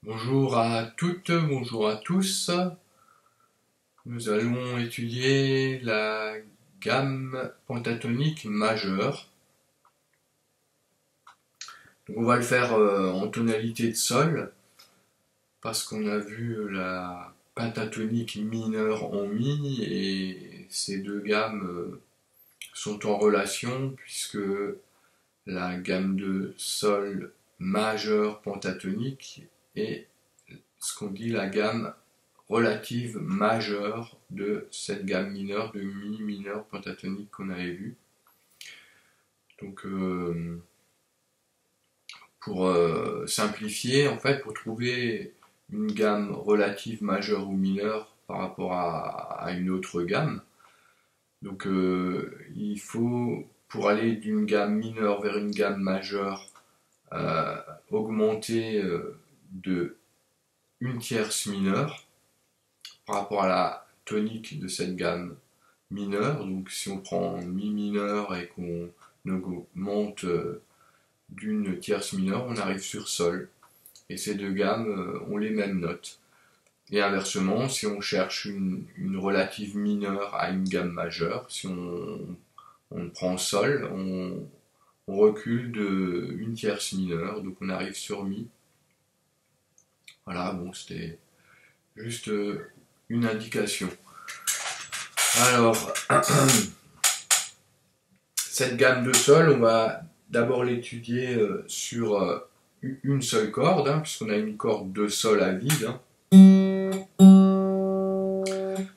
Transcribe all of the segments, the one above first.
Bonjour à toutes, bonjour à tous. Nous allons étudier la gamme pentatonique majeure. Donc on va le faire en tonalité de sol, parce qu'on a vu la pentatonique mineure en mi, et ces deux gammes sont en relation, puisque la gamme de sol majeur pentatonique est ce qu'on dit la gamme relative majeure de cette gamme mineure de mi mineur pentatonique qu'on avait vu. Donc pour simplifier, en fait, pour trouver une gamme relative majeure ou mineure par rapport à une autre gamme, donc il faut, pour aller d'une gamme mineure vers une gamme majeure, augmenter de une tierce mineure par rapport à la tonique de cette gamme mineure. Donc si on prend mi mineur et qu'on augmente d'une tierce mineure, on arrive sur sol. Et ces deux gammes ont les mêmes notes. Et inversement, si on cherche une relative mineure à une gamme majeure, si on prend sol, on recule de une tierce mineure, donc on arrive sur mi. Voilà, bon, c'était juste une indication. Alors, cette gamme de sol, on va d'abord l'étudier sur une seule corde, puisqu'on a une corde de sol à vide.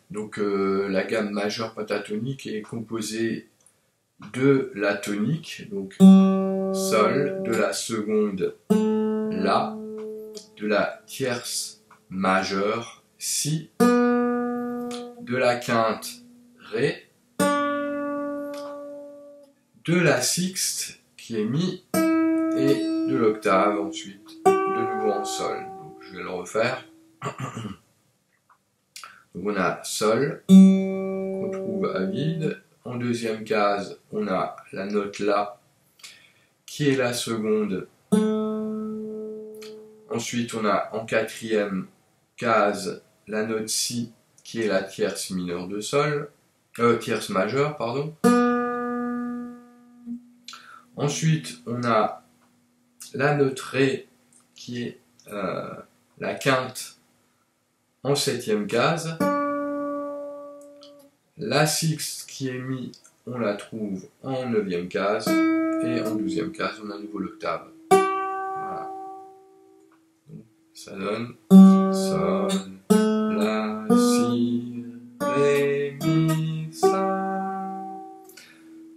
Donc la gamme majeure pentatonique est composée de la tonique, donc sol, de la seconde la, de la tierce majeure si, de la quinte ré, de la sixte qui est mi et de l'octave ensuite de nouveau en sol. Donc je vais le refaire. Donc on a sol qu'on trouve à vide. En deuxième case, on a la note la qui est la seconde. Ensuite, on a en quatrième case la note si qui est la tierce mineure de sol, tierce majeure, pardon. Ensuite, on a la note ré qui est la quinte en septième case. La sixte qui est mi, on la trouve en neuvième case. Et en douzième case, on a à nouveau l'octave. Voilà. Donc, ça donne sol, la, si, ré, mi, fa.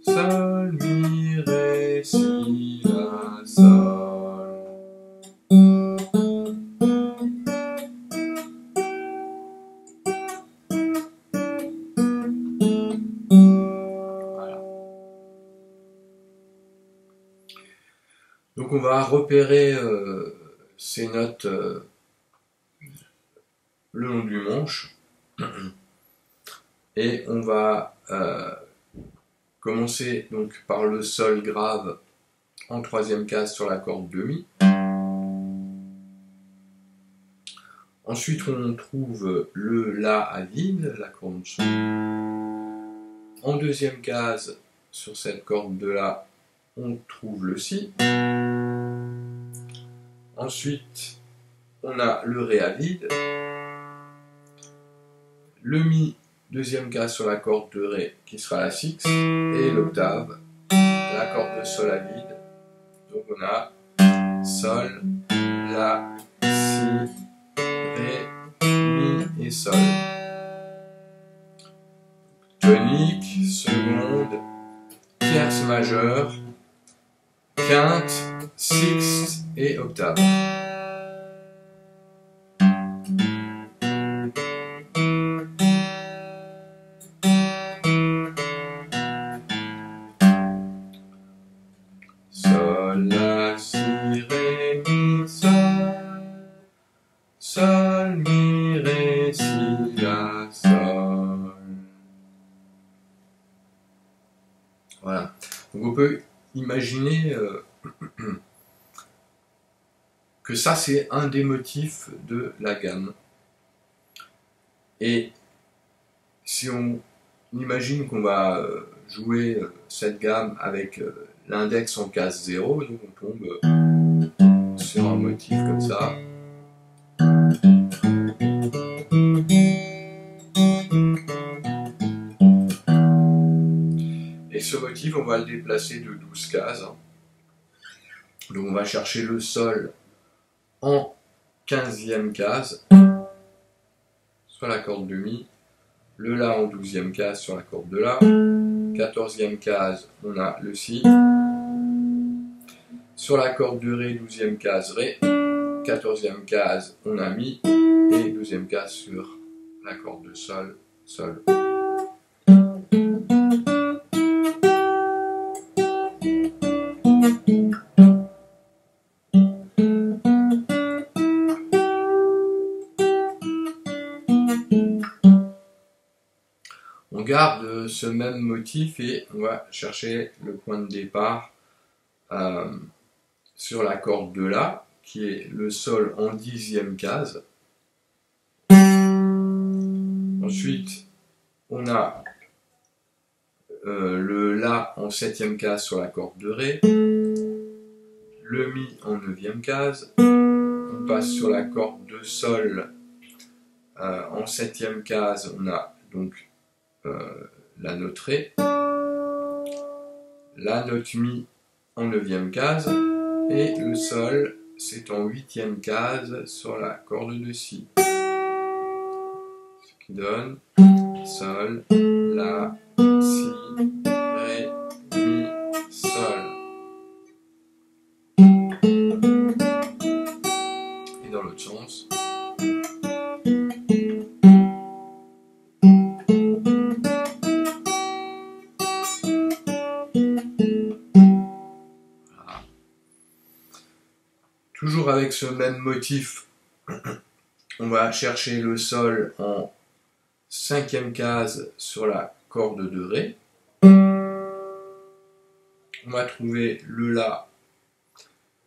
Sol, mi, ré, si, la, sol. Voilà. Donc on va repérer ces notes le long du manche. Et on va commencer donc par le sol grave en troisième case sur la corde de mi. Ensuite, on trouve le la à vide, la corde en dessous. En deuxième case, sur cette corde de la, on trouve le si. Ensuite, on a le ré à vide. Le mi, deuxième case sur la corde de ré, qui sera la sixte. Et l'octave, la corde de sol à vide. Donc on a sol, la, si, ré, mi et sol. Tonique, seconde, tierce majeure, quinte, sixte et octave. Sol, la, si, ré, mi, sol. Sol, mi, ré, si, la, sol. Voilà. Donc on peut imaginer que ça c'est un des motifs de la gamme. Et si on imagine qu'on va jouer cette gamme avec l'index en case 0, donc on tombe sur un motif comme ça. Et ce motif, on va le déplacer de 12 cases. Donc on va chercher le sol en 15e case sur la corde de Mi, le La en 12e case sur la corde de La, 14e case on a le Si, sur la corde de Ré 12e case Ré, 14e case on a Mi, et 12e case sur la corde de Sol, Sol. On garde ce même motif et on va chercher le point de départ sur la corde de La, qui est le Sol en 10e case. Ensuite, on a le La en 7e case sur la corde de Ré, le Mi en 9e case, on passe sur la corde de Sol en 7e case, on a donc la note Ré, la note Mi en 9e case, et le Sol c'est en 8e case sur la corde de Si. Ce qui donne Sol, La, Si, Ré, Mi, Sol. Et dans l'autre sens. Voilà. Toujours avec ce même motif, on va chercher le Sol en 5e case sur la corde de Ré. On va trouver le La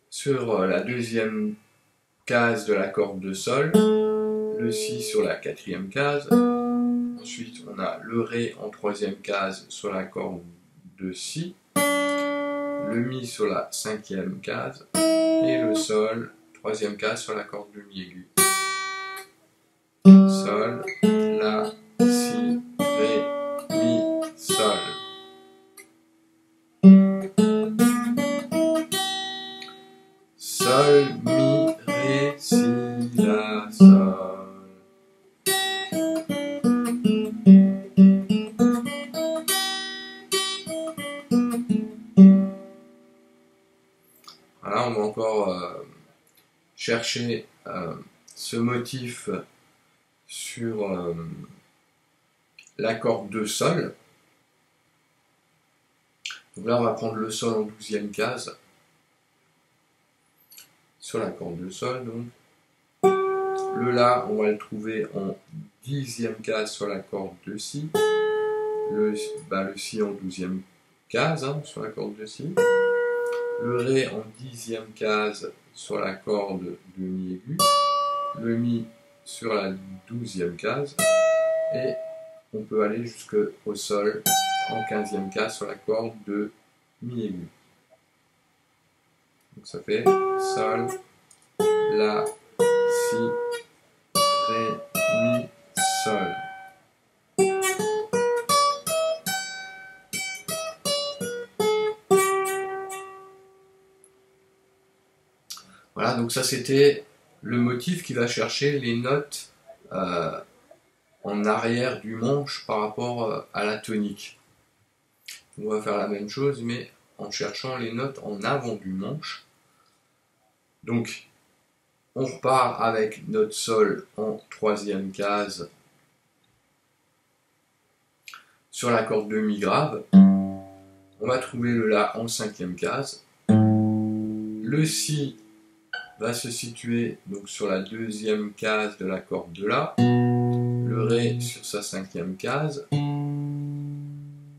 sur la 2e case de la corde de Sol, le Si sur la 4e case, ensuite on a le Ré en 3e case sur la corde de Si, le Mi sur la 5e case, et le Sol, 3e case sur la corde de Mi aigu. Sol, La, Si, Ré, Mi, Sol. Sol, Mi, Ré, Si, La, Sol. Voilà, on va encore chercher ce motif sur la corde de Sol. Donc là, on va prendre le Sol en 12e case sur la corde de Sol. Donc. Le La, on va le trouver en 10e case sur la corde de Si. Le Si en 12e case sur la corde de Si. Le Ré en 10e case sur la corde de Mi aigu. Le Mi sur la 12e case. Et on peut aller jusqu'au Sol en 15e case sur la corde de Mi aigu. Donc ça fait Sol, La, Si, Ré, Mi, Sol. Voilà, donc ça c'était le motif qui va chercher les notes en arrière du manche par rapport à la tonique. On va faire la même chose mais en cherchant les notes en avant du manche. Donc on repart avec notre Sol en 3e case sur la corde de Mi grave. On va trouver le La en 5e case. Le Si va se situer donc sur la 2e case de la corde de La. Le Ré sur sa 5e case.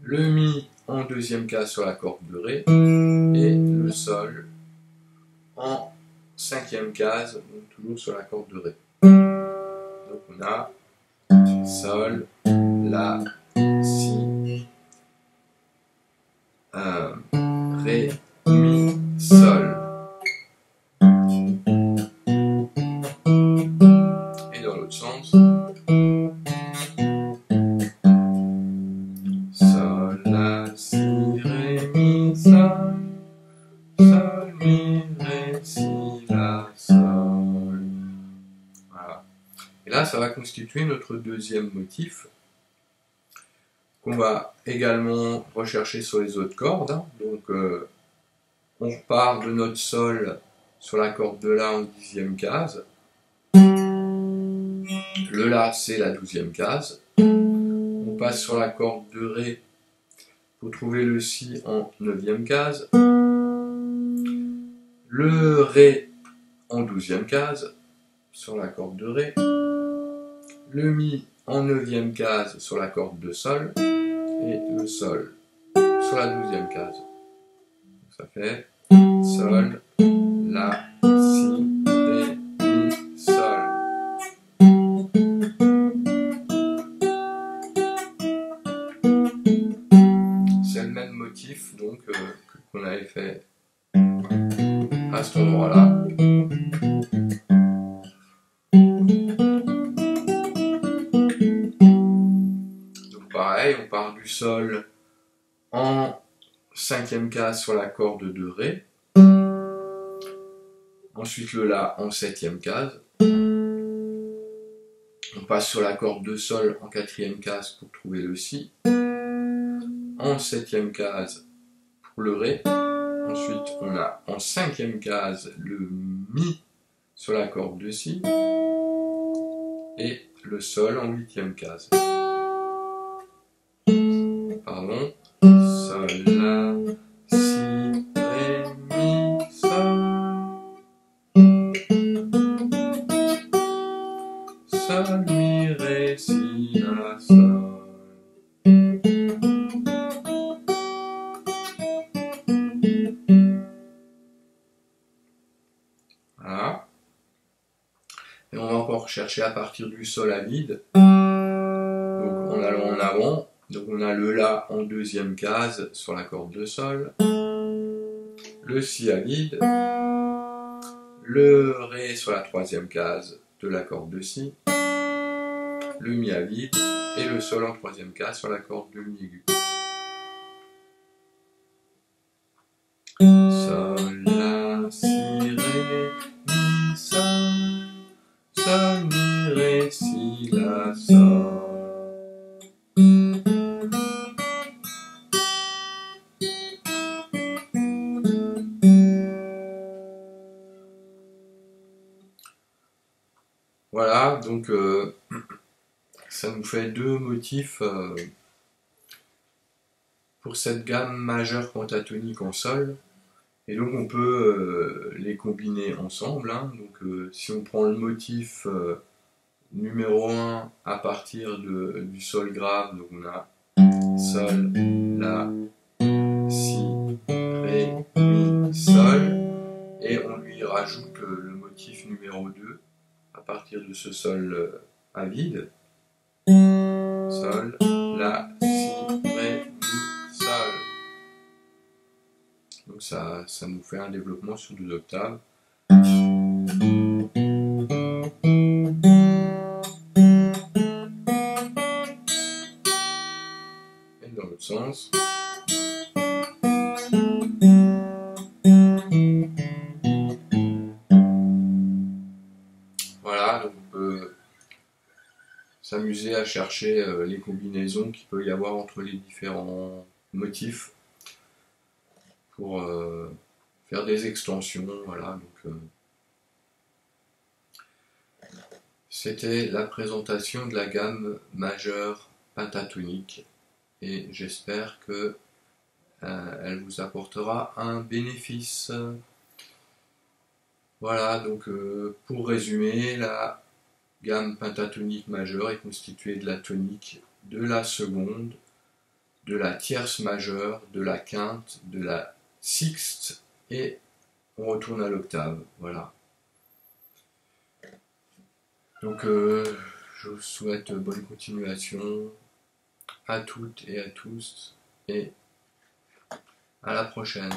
Le Mi en 2e case sur la corde de Ré. Et le Sol en cinquième case, donc toujours sur la corde de Ré. Donc on a Sol, La, Si, Ré, Mi, Sol. Et dans l'autre sens, Sol, La, Si, Ré, Mi, Sol. Sol, Mi, Ré, Si, La, Sol. Voilà. Et là, ça va constituer notre deuxième motif qu'on va également rechercher sur les autres cordes. Donc, on repart de notre Sol sur la corde de La en 10e case. Le La, c'est la 12e case. On passe sur la corde de Ré pour trouver le Si en 9e case. Le Ré en 12e case sur la corde de Ré. Le Mi en 9e case sur la corde de Sol. Et le Sol sur la 12e case. Donc ça fait Sol, La, Si, Ré, Mi, Sol. C'est le même motif donc qu'on avait fait à cet endroit-là. Donc pareil, on part du Sol en 5e case sur la corde de Ré. Ensuite le La en 7e case. On passe sur la corde de Sol en 4e case pour trouver le Si. En 7e case pour le Ré. Ensuite on a en 5e case le Mi sur la corde de Si. Et le Sol en 8e case. Pardon. Sol, La, Si, Ré, Mi, Sol. Sol, Mi, Ré, Si, La, Sol. Voilà. Et on va encore chercher à partir du Sol à vide. Donc en allant en avant. Donc on a le La en 2e case sur la corde de Sol. Le Si à vide. Le Ré sur la 3e case de la corde de Si. Le Mi à vide. Et le Sol en 3e case sur la corde de Mi aigu. Sol, La, Si, Ré, Mi, Sol. Sol, Mi, Ré, Si, La, Sol. Voilà, donc ça nous fait deux motifs pour cette gamme majeure pentatonique en Sol. Et donc on peut les combiner ensemble. Donc si on prend le motif numéro 1 à partir du Sol grave, donc on a Sol, La, Si, Ré, Mi, Sol. Et on lui rajoute le motif numéro 2 à partir de ce Sol à vide. Sol, La, Si, Ré, Mi, Sol. Donc ça nous fait un développement sur 2 octaves. Et dans l'autre sens. Voilà, donc on peut s'amuser à chercher les combinaisons qu'il peut y avoir entre les différents motifs pour faire des extensions. Voilà, donc c'était la présentation de la gamme majeure pentatonique et j'espère que elle vous apportera un bénéfice. Voilà, donc pour résumer, la gamme pentatonique majeure est constituée de la tonique, de la seconde, de la tierce majeure, de la quinte, de la sixte et on retourne à l'octave. Voilà. Donc je vous souhaite bonne continuation à toutes et à tous et à la prochaine.